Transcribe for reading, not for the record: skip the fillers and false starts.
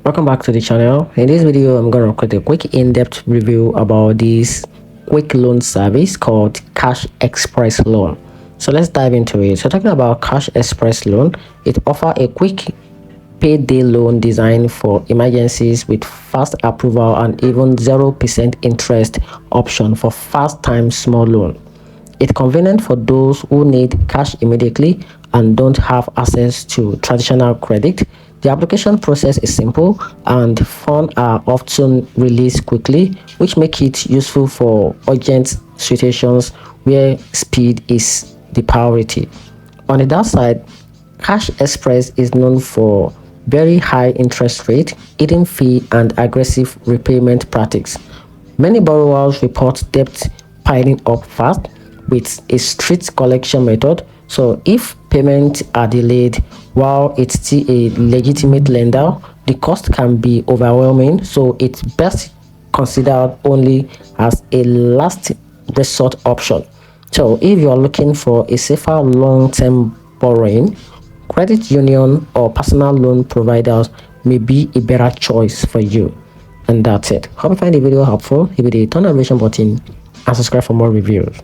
Welcome back to the channel. In this video, I'm going to create a quick in-depth review about this quick loan service called Cash Express Loan. So let's dive into it. So talking about Cash Express Loan, it offers a quick payday loan designed for emergencies with fast approval and even 0% interest option for fast time small loan. It's convenient for those who need cash immediately and don't have access to traditional credit. The application process is simple and funds are often released quickly, which makes it useful for urgent situations where speed is the priority. On the downside, Cash Express is known for very high interest rate, hidden fee, and aggressive repayment practices. Many borrowers report debt piling up fast with a strict collection method. So if payments are delayed while it's still a legitimate lender, the cost can be overwhelming. So it's best considered only as a last resort option. So if you're looking for a safer long-term borrowing, credit union or personal loan providers may be a better choice for you. And that's it. Hope you find the video helpful. Hit the turn notification button and subscribe for more reviews.